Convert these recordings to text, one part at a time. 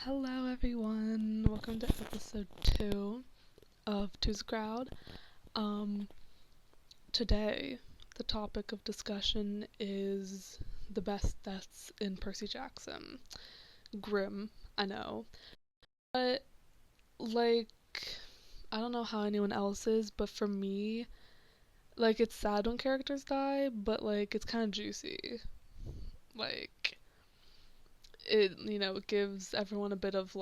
Hello, everyone. Welcome to episode 2 of Two's Crowd. Um, Today, the topic of discussion is the best deaths in Percy Jackson. Grim, I know. But, like, I don't know how anyone else is, but for me, it's sad when characters die, but, it's kind of juicy. Like, it gives everyone a bit of,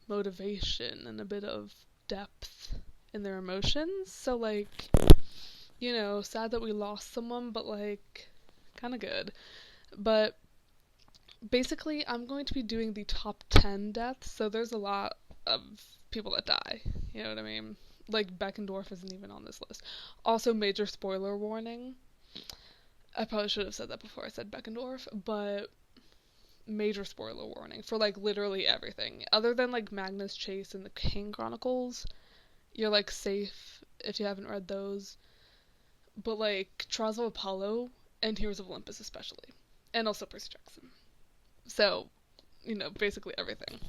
motivation and a bit of depth in their emotions. So sad that we lost someone, but kind of good. But basically, I'm going to be doing the top 10 deaths. So there's a lot of people that die. You know what I mean? Like Beckendorf isn't even on this list. Also, major spoiler warning. I probably should have said that before I said Beckendorf, but major spoiler warning for literally everything other than Magnus Chase and the King Chronicles. You're safe if you haven't read those, but Trials of Apollo and Heroes of Olympus especially, and also Percy Jackson. So basically everything.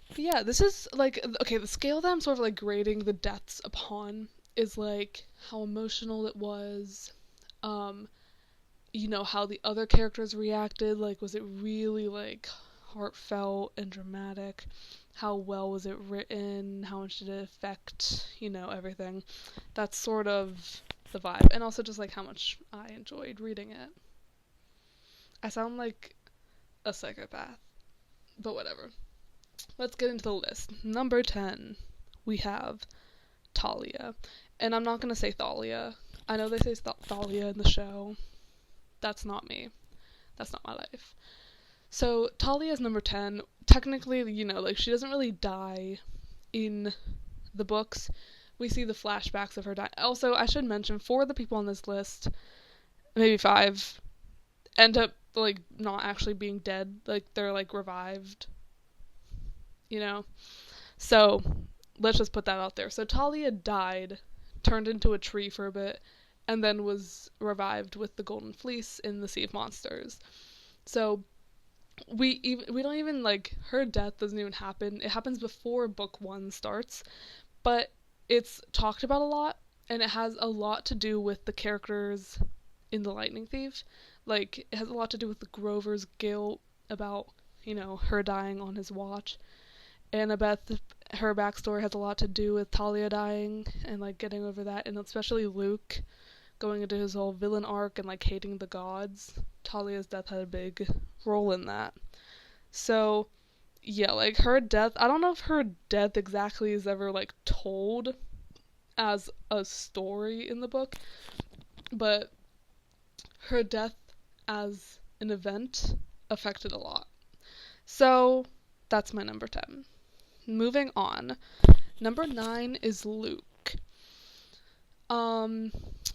But yeah, this is okay, the scale that I'm sort of grading the deaths upon is how emotional it was, um how the other characters reacted. Was it really heartfelt and dramatic? How well was it written? How much did it affect, everything? That's sort of the vibe. And also just how much I enjoyed reading it. I sound like a psychopath, but whatever. Let's get into the list. Number 10, we have Talia. And I'm not going to say Thalia. I know they say Thalia in the show. That's not me. That's not my life. So Talia is number 10. Technically, she doesn't really die in the books. We see the flashbacks of her dying. Also, I should mention, 4 of the people on this list, maybe 5, end up not actually being dead. They're revived. So let's just put that out there. So Talia died, turned into a tree for a bit, and then was revived with the Golden Fleece in the Sea of Monsters. So we don't even her death doesn't even happen. It happens before book 1 starts, but it's talked about a lot, and it has a lot to do with the characters in The Lightning Thief. It has a lot to do with the Grover's guilt about her dying on his watch. Annabeth, her backstory has a lot to do with Talia dying and getting over that, and especially Luke going into his whole villain arc and hating the gods. Talia's death had a big role in that. So yeah, her death, I don't know if her death exactly is ever told as a story in the book, but her death as an event affected a lot. So that's my number 10. Moving on. Number 9 is Luke.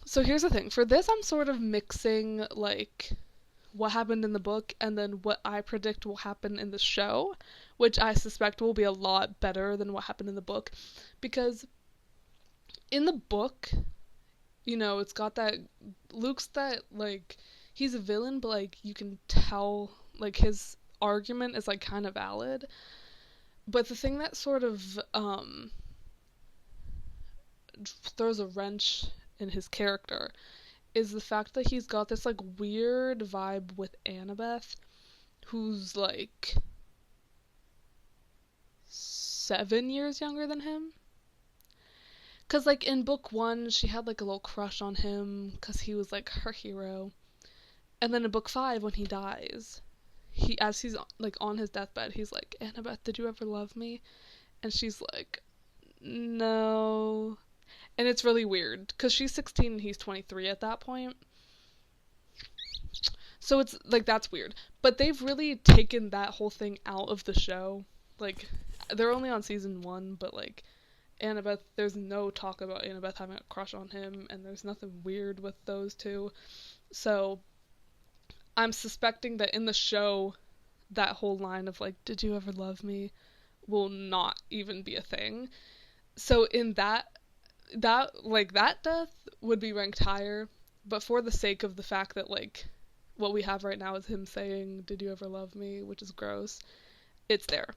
So here's the thing. For this, I'm sort of mixing what happened in the book and then what I predict will happen in the show, which I suspect will be a lot better than what happened in the book, because in the book, it's got that Luke's that he's a villain, but you can tell his argument is kind of valid. But the thing that sort of throws a wrench in his character is the fact that he's got this weird vibe with Annabeth, who's 7 years younger than him. Cause in book 1 she had a little crush on him cause he was her hero, and then in book 5 when he dies, as he's on his deathbed, he's like, Annabeth, did you ever love me? And she's like, no. And it's really weird because she's 16 and he's 23 at that point. So it's that's weird. But they've really taken that whole thing out of the show. They're only on season 1, but Annabeth, there's no talk about Annabeth having a crush on him, and there's nothing weird with those two. So I'm suspecting that in the show, that whole line of did you ever love me will not even be a thing. So in that death would be ranked higher, but for the sake of the fact that what we have right now is him saying, did you ever love me, which is gross, it's there.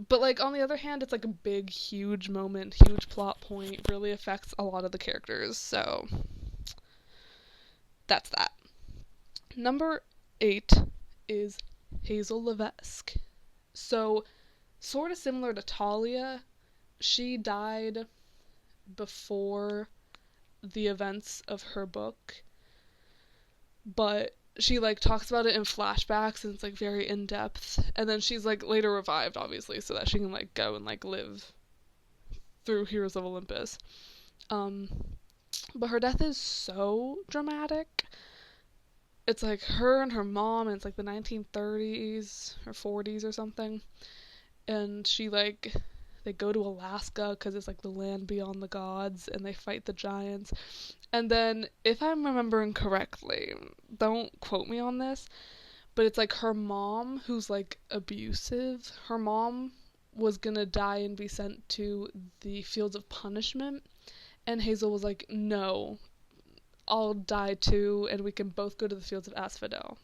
But like on the other hand, it's like a big, huge moment, huge plot point, really affects a lot of the characters. So that's that. Number 8 is Hazel Levesque. So sort of similar to Talia, she died before the events of her book, but she like talks about it in flashbacks and it's like very in depth, and then she's like later revived obviously so that she can like go and like live through Heroes of Olympus. um but her death is so dramatic. It's like her and her mom, and it's like the 1930s or 40s or something, and she like they go to Alaska because it's like the land beyond the gods, and they fight the giants. And then, if I'm remembering correctly, don't quote me on this, but it's like her mom, who's like abusive, her mom was gonna die and be sent to the Fields of Punishment, and Hazel was like, no, I'll die too, and we can both go to the Fields of Asphodel.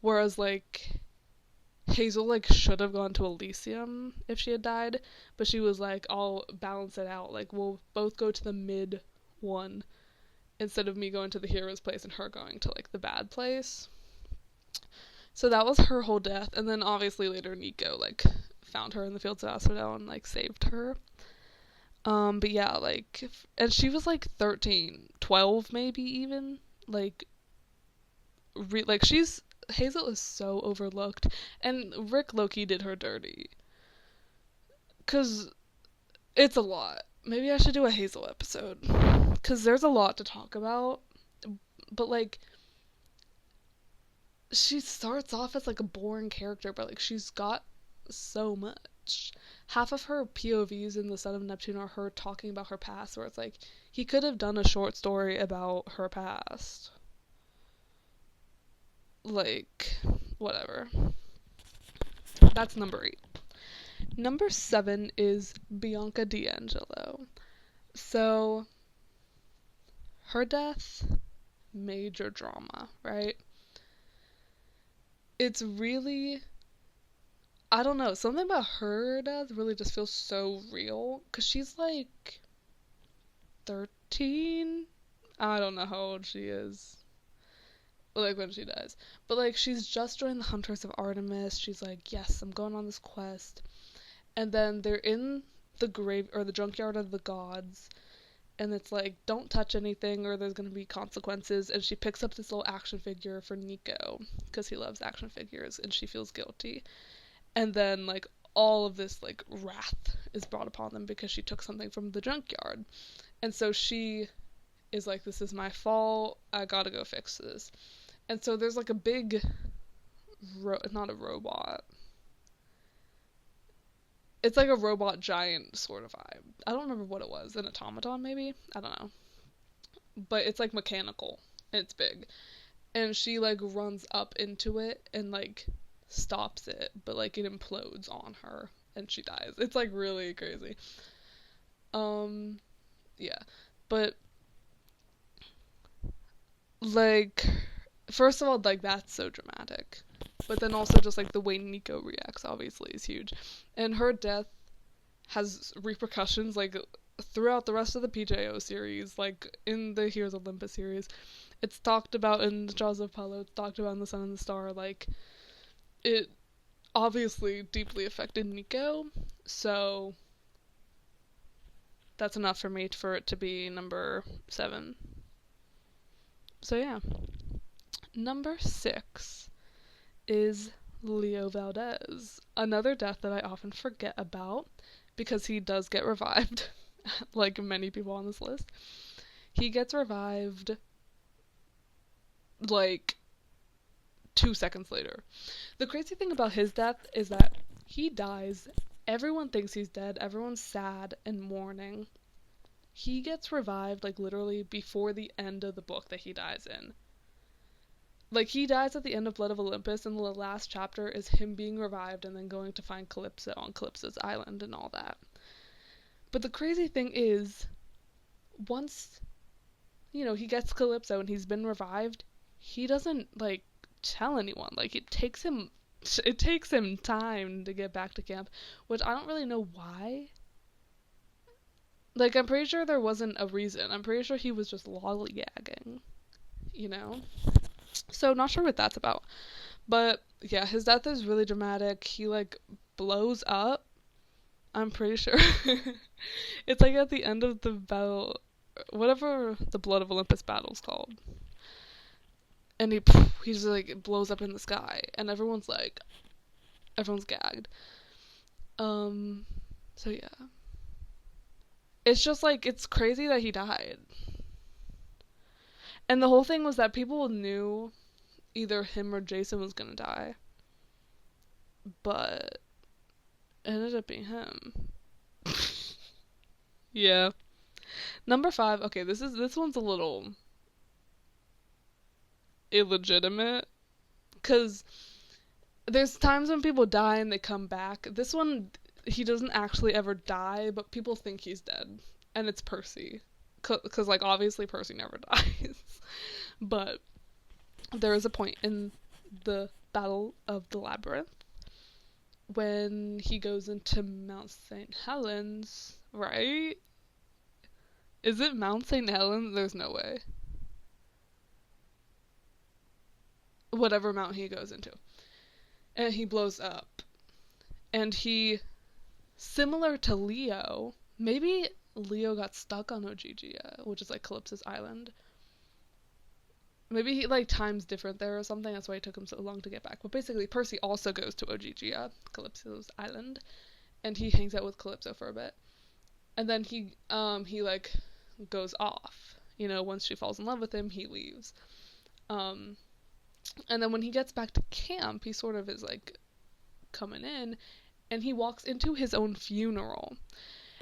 Whereas, like, Hazel, like, should have gone to Elysium if she had died, but she was like, I'll balance it out. Like, we'll both go to the mid one instead of me going to the hero's place and her going to, like, the bad place. So that was her whole death, and then obviously later Nico, like, found her in the Fields of Asphodel and, like, saved her. But yeah, like, and she was, like, 13, 12 maybe even, like, like, Hazel is so overlooked, and Rick Loki did her dirty. 'Cause it's a lot. Maybe I should do a Hazel episode. 'Cause there's a lot to talk about, but, like, she starts off as, like, a boring character, but, like, she's got so much. Half of her POVs in The Son of Neptune are her talking about her past, where it's like, he could have done a short story about her past. Like, whatever. That's number 8. Number 7 is Bianca D'Angelo. So, her death, major drama, right? It's really, I don't know, something about her death really just feels so real, because she's like 13? I don't know how old she is, like, when she dies. But, like, she's just joined the Hunters of Artemis. She's like, yes, I'm going on this quest. And then they're in the grave, or the junkyard of the gods, and it's like, don't touch anything or there's gonna be consequences. And she picks up this little action figure for Nico, because he loves action figures, and she feels guilty. And then, like, all of this, like, wrath is brought upon them because she took something from the junkyard. And so she is like, this is my fault, I gotta go fix this. And so there's, like, a big, not a robot. It's like a robot giant sort of vibe. I don't remember what it was. An automaton, maybe? I don't know. But it's, like, mechanical. And it's big. And she, like, runs up into it and, like, stops it. But, like, it implodes on her. And she dies. It's, like, really crazy. Yeah. But, like, first of all, like, that's so dramatic. But then also just, like, the way Nico reacts, obviously, is huge. And her death has repercussions, like, throughout the rest of the PJO series, like, in the Heroes of Olympus series. It's talked about in the Jaws of Apollo, it's talked about in The Sun and the Star, like, it obviously deeply affected Nico, so that's enough for me for it to be number 7. So yeah. Number 6 is Leo Valdez. Another death that I often forget about, because he does get revived, like many people on this list. He gets revived, like, 2 seconds later. The crazy thing about his death is that he dies, everyone thinks he's dead, everyone's sad and mourning. He gets revived, like, literally before the end of the book that he dies in. Like, he dies at the end of Blood of Olympus, and the last chapter is him being revived and then going to find Calypso on Calypso's island and all that. But the crazy thing is, once, he gets Calypso and he's been revived, he doesn't, like, tell anyone. Like, it takes him it takes him time to get back to camp, which I don't really know why. Like, I'm pretty sure there wasn't a reason. I'm pretty sure he was just lollygagging, you know? So, not sure what that's about. But, yeah, his death is really dramatic. He, like, blows up. I'm pretty sure. It's like at the end of the battle, whatever the Blood of Olympus battle's called. And he just, like, blows up in the sky. And everyone's gagged. So yeah. It's just, like, it's crazy that he died. And the whole thing was that people knew either him or Jason was gonna die. But it ended up being him. Yeah. Number 5, okay, this one's a little illegitimate. Because there's times when people die and they come back. This one, he doesn't actually ever die, but people think he's dead. And it's Percy. Because, like, obviously Percy never dies. But there is a point in the Battle of the Labyrinth when he goes into Mount St. Helens, right? Is it Mount St. Helens? There's no way. Whatever mount he goes into. And he blows up. And he, similar to Leo, maybe Leo got stuck on Ogygia, which is like Calypso's island. Maybe he, like, time's different there or something, that's why it took him so long to get back. But basically, Percy also goes to Ogygia, Calypso's island, and he hangs out with Calypso for a bit. And then he like, goes off. You know, once she falls in love with him, he leaves. And then when he gets back to camp, he sort of is, like, coming in, and he walks into his own funeral.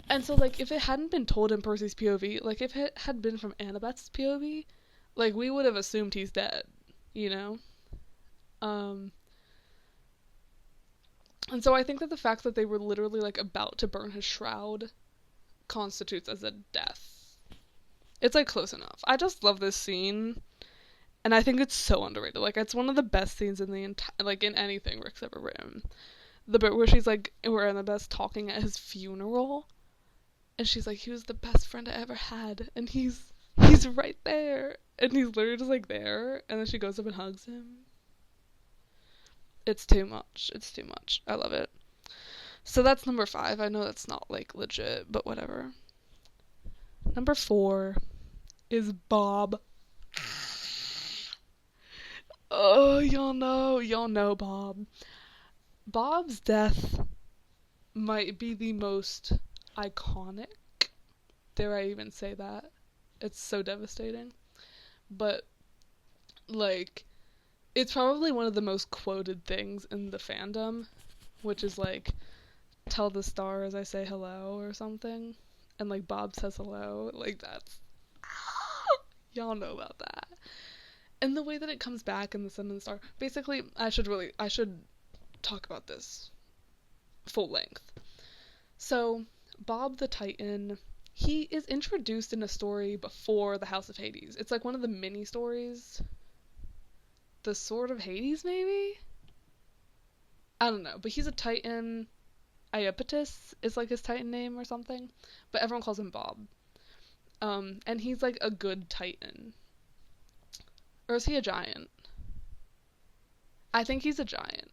And so, like, if it hadn't been told in Percy's POV, like, if it had been from Annabeth's POV, like, we would have assumed he's dead, you know? And so I think that the fact that they were literally, like, about to burn his shroud constitutes as a death. It's, like, close enough. I just love this scene, and I think it's so underrated. Like, it's one of the best scenes in the entire, like, in anything Rick's ever written. The bit where she's, like, where Annabeth's talking at his funeral, and she's like, he was the best friend I ever had, and he's right there, and he's literally just, like, there, and then she goes up and hugs him. It's too much. It's too much. I love it. So that's number 5. I know that's not, like, legit, but whatever. Number 4 is Bob. Oh, y'all know Bob. Bob's death might be the most iconic. Dare I even say that? It's so devastating. But, like, it's probably one of the most quoted things in the fandom, which is, like, tell the stars I say hello or something. And, like, Bob says hello. Like, that's... Y'all know about that. And the way that it comes back in the Sun and the Star. Basically, I should talk about this full length. So, Bob the Titan, he is introduced in a story before the House of Hades. It's like one of the mini stories. The Sword of Hades, maybe? I don't know, but he's a Titan. Iapetus is, like, his Titan name or something, but everyone calls him Bob. And he's, like, a good Titan. Or is he a giant? I think he's a giant.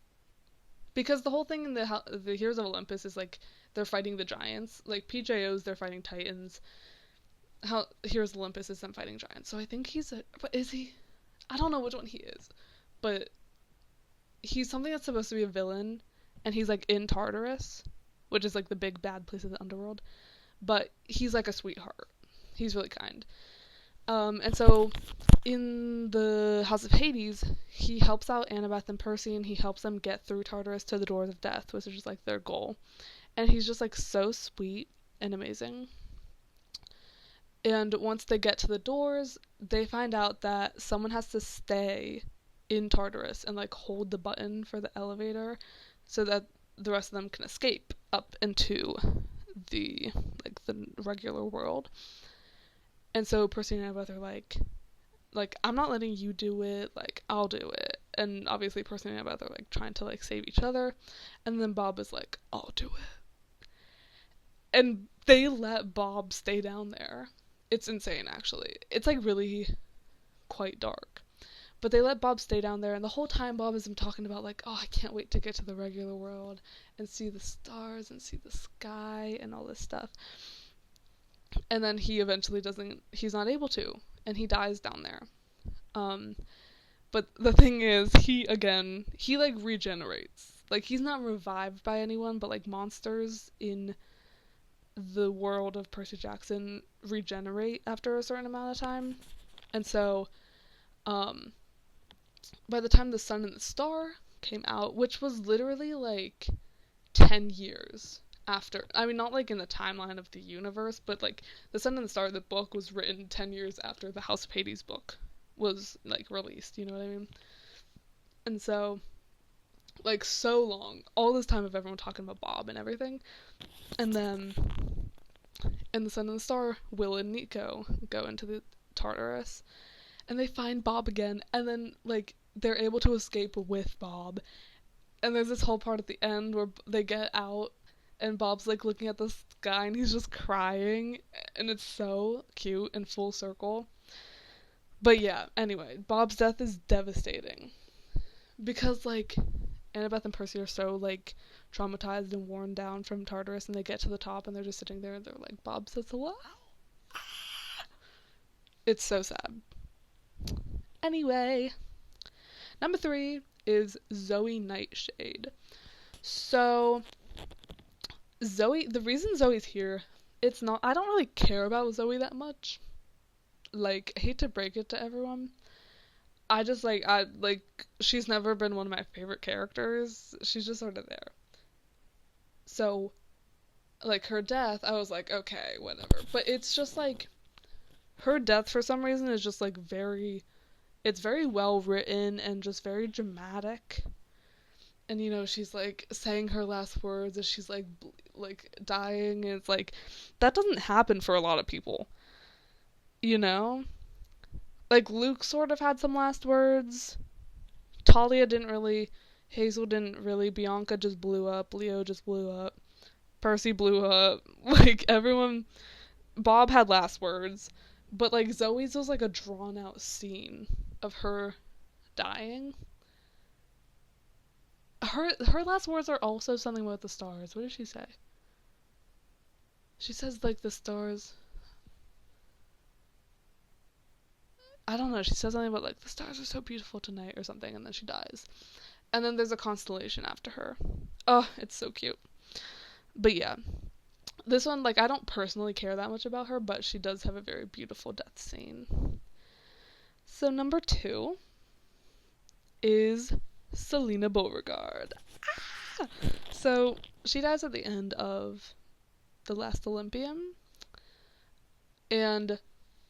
Because the whole thing in the Heroes of Olympus is, like, they're fighting the giants. Like, PJOs, they're fighting Titans. Heroes of Olympus is them fighting giants. So I think but is he? I don't know which one he is. But he's something that's supposed to be a villain. And he's, like, in Tartarus, which is, like, the big bad place of the underworld. But he's, like, a sweetheart. He's really kind. And so in the House of Hades, he helps out Annabeth and Percy, and he helps them get through Tartarus to the Doors of Death, which is just, like, their goal. And he's just, like, so sweet and amazing. And once they get to the doors, they find out that someone has to stay in Tartarus and, like, hold the button for the elevator so that the rest of them can escape up into the regular world. And so Percy and Annabeth are like, I'm not letting you do it, like, I'll do it. and obviously Percy and Annabeth are like trying to like save each other, and then Bob is like, I'll do it. And they let Bob stay down there. It's insane, actually. It's like really quite dark. But they let Bob stay down there, and the whole time Bob is talking about like, oh, I can't wait to get to the regular world and see the stars and see the sky and all this stuff. And then he eventually he's not able to, and he dies down there. But the thing is, he like regenerates. Like, he's not revived by anyone, but like monsters in the world of Percy Jackson regenerate after a certain amount of time. And so, by the time The Sun and the Star came out, which was literally like 10 years after, I mean, not like in the timeline of the universe, but like The Sun and the Star, the book, was written 10 years after the House of Hades book was like released, you know what I mean? And so, like, so long, all this time of everyone talking about Bob and everything, and then in The Sun and the Star, Will and Nico go into the Tartarus, and they find Bob again, and then like they're able to escape with Bob. And there's this whole part at the end where they get out, and Bob's like looking at the sky, and he's just crying, and it's so cute and full circle. But yeah, anyway, Bob's death is devastating because like Annabeth and Percy are so like traumatized and worn down from Tartarus, and they get to the top and they're just sitting there and they're like, Bob says hello. It's so sad. Anyway, number 3 is Zoe Nightshade. So Zoe, the reason Zoe's here, it's not, I don't really care about Zoe that much. Like, I hate to break it to everyone. I she's never been one of my favorite characters. She's just sort of there. So, like, her death, I was like, okay, whatever. But it's just like, her death for some reason is just like it's very well written and just very dramatic. And you know, she's like saying her last words as she's like dying, and it's like, that doesn't happen for a lot of people, you know? Like, Luke sort of had some last words, Talia didn't really, Hazel didn't really, Bianca just blew up, Leo just blew up, Percy blew up, like, everyone, Bob had last words, but like Zoe's was like a drawn out scene of her dying. Her last words are also something about the stars. What did she say? She says like the stars, I don't know, she says something about like the stars are so beautiful tonight or something, and then she dies. And then there's a constellation after her. Oh, it's so cute. But yeah, this one, like, I don't personally care that much about her, but she does have a very beautiful death scene. So number 2 is Selena Beauregard. Ah! So she dies at the end of The Last Olympian, and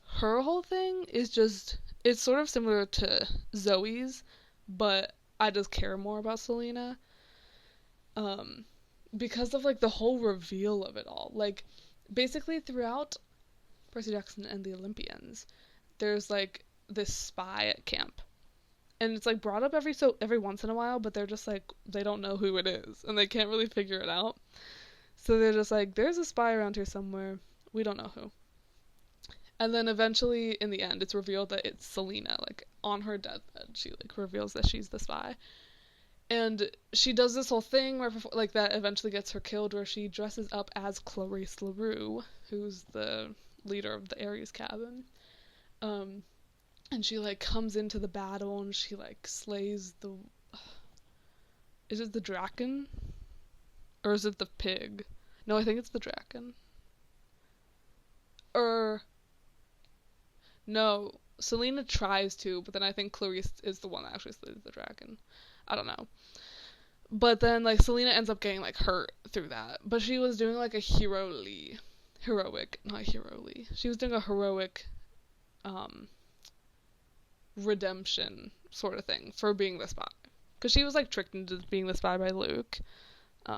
her whole thing is just, it's sort of similar to Zoe's, but I just care more about Selena. Because of like the whole reveal of it all. Like, basically throughout Percy Jackson and the Olympians, there's like this spy at camp. And it's like brought up every once in a while, but they're just like, they don't know who it is and they can't really figure it out. So they're just like, there's a spy around here somewhere. We don't know who. And then eventually in the end it's revealed that it's Selena, like on her deathbed, she like reveals that she's the spy. And she does this whole thing where, like, that eventually gets her killed, where she dresses up as Clarice LaRue, who's the leader of the Ares cabin. And she, like, comes into the battle, and she, like, slays the... Is it the Draken? Or is it the pig? No, I think it's the Draken. No, Selena tries to, but then I think Clarice is the one that actually slays the Draken. I don't know. But then, like, Selena ends up getting, like, hurt through that. But she was doing, like, a heroic, not heroically. She was doing a heroic, redemption sort of thing for being the spy. Because she was, like, tricked into being the spy by Luke.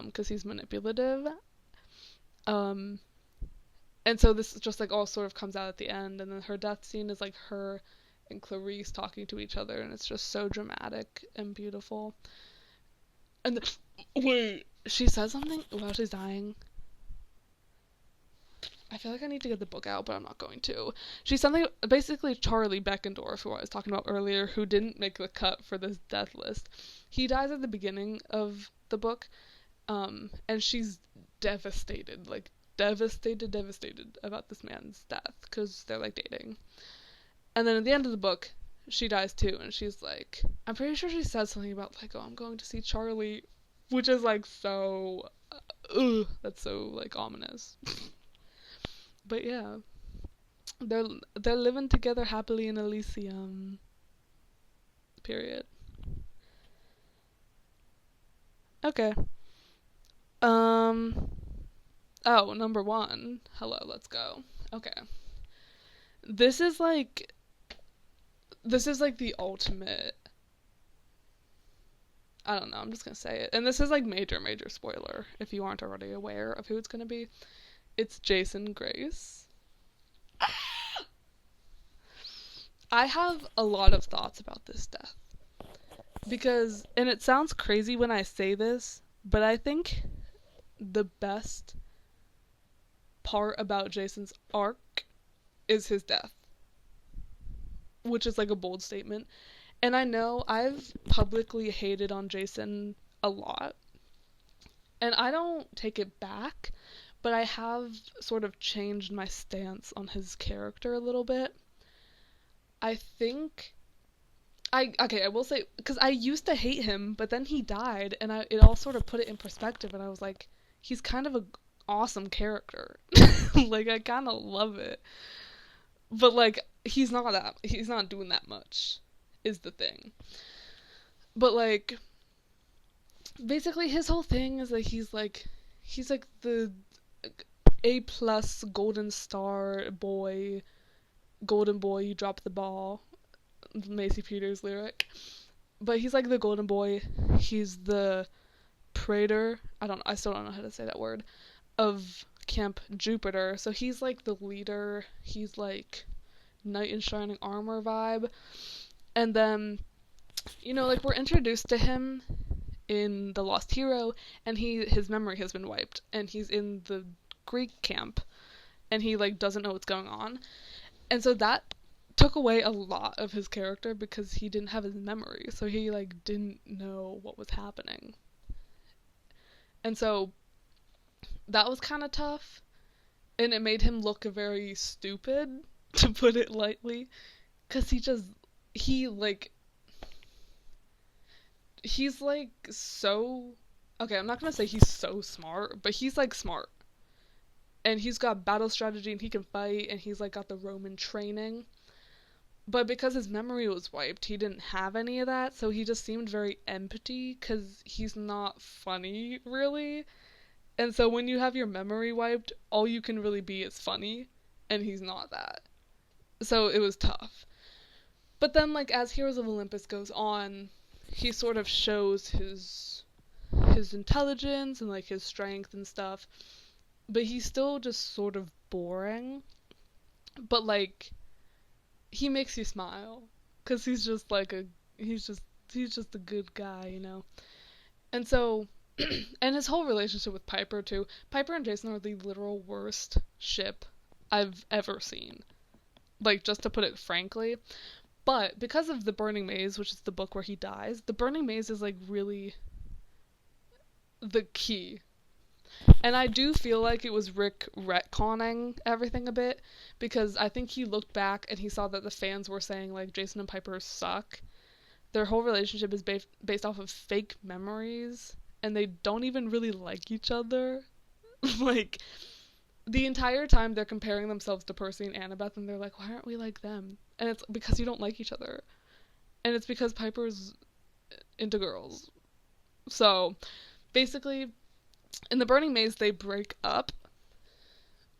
Because he's manipulative. And so this just, like, all sort of comes out at the end. And then her death scene is, like, her and Clarice talking to each other, and it's just so dramatic and beautiful. And wait, she says something while she's dying. I feel like I need to get the book out, but I'm not going to. She's something, basically Charlie Beckendorf, who I was talking about earlier, who didn't make the cut for this death list. He dies at the beginning of the book, and she's devastated, like devastated about this man's death, because they're like dating. And then at the end of the book, she dies too, and she's like, I'm pretty sure she says something about like, oh, I'm going to see Charlie, which is like so, that's so like ominous. But yeah, they're living together happily in Elysium. Period. Okay. Oh, number one. Hello, let's go. Okay. This is like the ultimate. I don't know, I'm just gonna say it. And this is like major spoiler if you aren't already aware of who it's gonna be. It's Jason Grace. I have a lot of thoughts about this death. Because, and it sounds crazy when I say this, but I think the best part about Jason's arc is his death. Which is like a bold statement. And I know I've publicly hated on Jason a lot. And I don't take it back, but I have sort of changed my stance on his character a little bit. I think I will say, because I used to hate him, but then he died, and it all sort of put it in perspective, and I was like, he's kind of an awesome character. Like, I kind of love it. But, like, he's not doing that much, is the thing. But, like, basically his whole thing is that he's like the A+ golden star boy, golden boy, you drop the ball, Macy Peters lyric. But he's like the golden boy. He's the praetor. I still don't know how to say that word. Of Camp Jupiter. So he's like the leader. He's like knight in shining armor vibe. And then, like we're introduced to him in The Lost Hero, and his memory has been wiped, and he's in the Greek camp, and he like doesn't know what's going on. And so that took away a lot of his character because he didn't have his memory, so he like didn't know what was happening. And so that was kind of tough, and it made him look very stupid, to put it lightly, because he's like so, okay, I'm not gonna say he's so smart, but he's like smart, and he's got battle strategy, and he can fight, and he's like got the Roman training. But because his memory was wiped, he didn't have any of that, so he just seemed very empty, because he's not funny, really. And so when you have your memory wiped, all you can really be is funny, and he's not that. So it was tough. But then, like, as Heroes of Olympus goes on, he sort of shows his intelligence and, like, his strength and stuff. But he's still just sort of boring. But, like, he makes you smile, because he's just a good guy, And so, and his whole relationship with Piper too. Piper and Jason are the literal worst ship I've ever seen, like, just to put it frankly. But because of The Burning Maze, which is the book where he dies, The Burning Maze is like really the key. And I do feel like it was Rick retconning everything a bit, because I think he looked back and he saw that the fans were saying, like, Jason and Piper suck. Their whole relationship is based off of fake memories, and they don't even really like each other. Like, the entire time they're comparing themselves to Percy and Annabeth, and they're like, why aren't we like them? And it's because you don't like each other. And it's because Piper's into girls. So, basically, in The Burning Maze, they break up,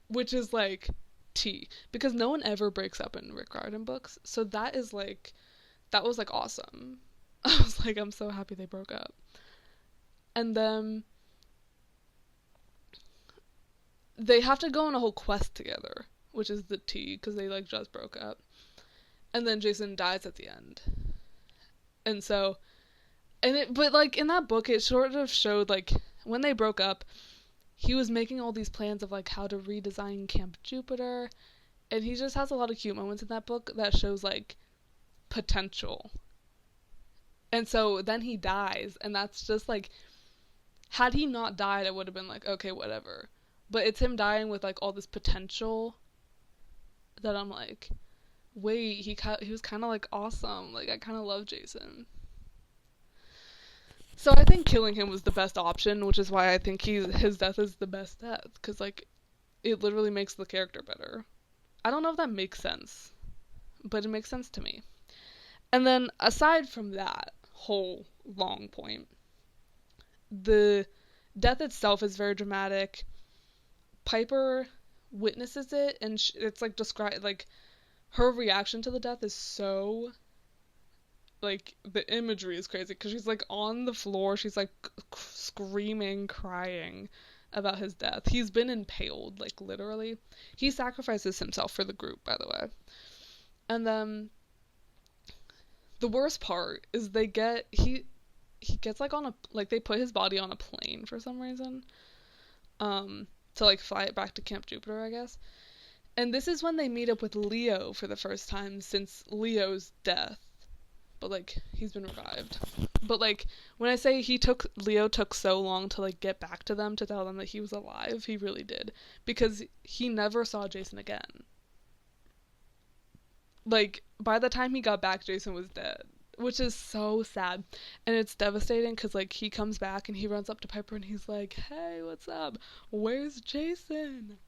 which is like tea, because no one ever breaks up in Rick Riordan books. So that was like awesome. I was like, I'm so happy they broke up. And then they have to go on a whole quest together, which is the tea, because they like just broke up. and then Jason dies at the end. And so, but like in that book, it sort of showed like when they broke up, he was making all these plans of like how to redesign Camp Jupiter, and he just has a lot of cute moments in that book that shows like potential. And so then he dies, and that's just like, had he not died, I would have been like, okay, whatever. But it's him dying with like all this potential that I'm like, wait, he was kind of like awesome. Like I kind of love Jason. So I think killing him was the best option, which is why I think his death is the best death, because like it literally makes the character better. I don't know if that makes sense, but it makes sense to me. And then aside from that whole long point, the death itself is very dramatic. Piper witnesses it, and it's like described like her reaction to the death is so like the imagery is crazy because she's like on the floor, she's like screaming, crying about his death. He's been impaled, like literally. He sacrifices himself for the group, by the way. And then the worst part is he gets like on a like they put his body on a plane for some reason. To like fly it back to Camp Jupiter, I guess. And this is when they meet up with Leo for the first time since Leo's death. But like he's been revived. But like when I say Leo took so long to like get back to them to tell them that he was alive, he really did, because he never saw Jason again. Like by the time he got back, Jason was dead, which is so sad. And it's devastating because like he comes back and he runs up to Piper and he's like, hey, what's up, where's Jason?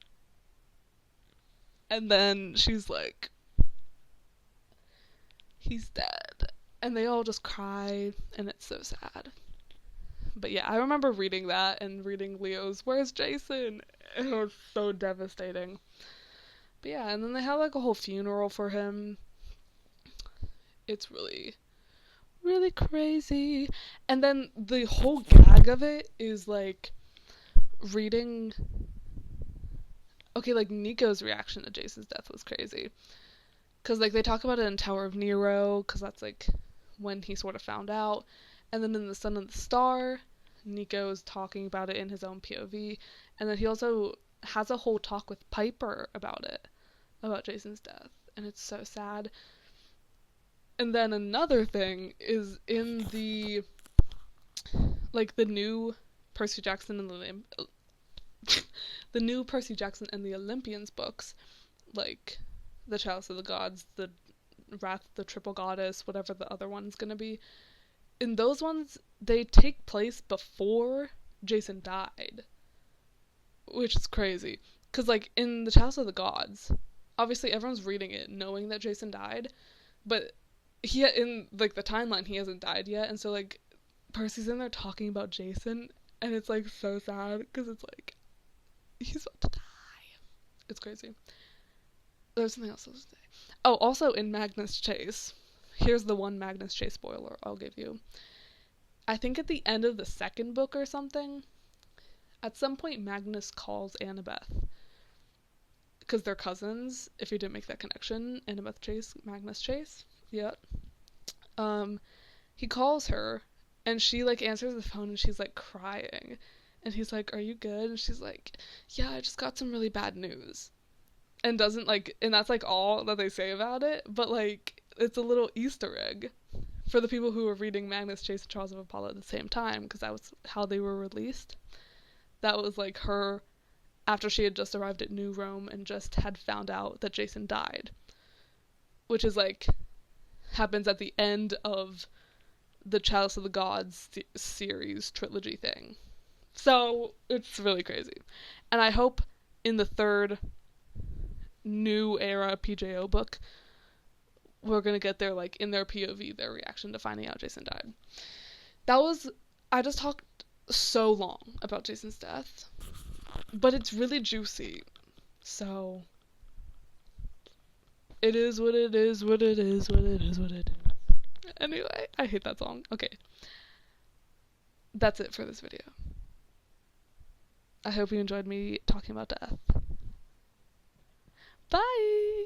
And then she's like, he's dead. And they all just cry, and it's so sad. But yeah, I remember reading that and reading Leo's where's Jason? It was so devastating. But yeah, and then they have like a whole funeral for him. It's really, really crazy. And then the whole gag of it is like reading. Okay, like Nico's reaction to Jason's death was crazy. Because like they talk about it in Tower of Nero, because that's like when he sort of found out. And then in The Sun and the Star, Nico's talking about it in his own POV. And then he also has a whole talk with Piper about it, about Jason's death. And it's so sad. And then another thing is in the new Percy Jackson and the new Percy Jackson and the Olympians books, like the Chalice of the Gods, the Wrath of the Triple Goddess, whatever the other one's gonna be. In those ones, they take place before Jason died, which is crazy. Because, like, in the Chalice of the Gods, obviously everyone's reading it knowing that Jason died, but in, like, the timeline, he hasn't died yet, and so, like, Percy's in there talking about Jason, and it's, like, so sad, because it's, like, he's about to die. It's crazy. There's something else I was going to say. Oh, also in Magnus Chase, here's the one Magnus Chase spoiler I'll give you. I think at the end of the second book or something, at some point Magnus calls Annabeth. Because they're cousins, if you didn't make that connection. Annabeth Chase, Magnus Chase. Yep. He calls her, and she, like, answers the phone, and she's, like, crying. And he's like, are you good? And she's like, yeah, I just got some really bad news. And doesn't, like, and that's, like, all that they say about it. But, like, it's a little Easter egg for the people who were reading Magnus Chase and Trials of Apollo at the same time, because that was how they were released. That was, like, her after she had just arrived at New Rome and just had found out that Jason died. Which is, like, happens at the end of the Chalice of the Gods series trilogy thing. So, it's really crazy. And I hope in the third new era PJO book, we're gonna get their, like, in their POV, their reaction to finding out Jason died. I just talked so long about Jason's death, but it's really juicy, so it is what it is, what it is, what it is, what it is. Anyway, I hate that song. Okay. That's it for this video. I hope you enjoyed me talking about death. Bye!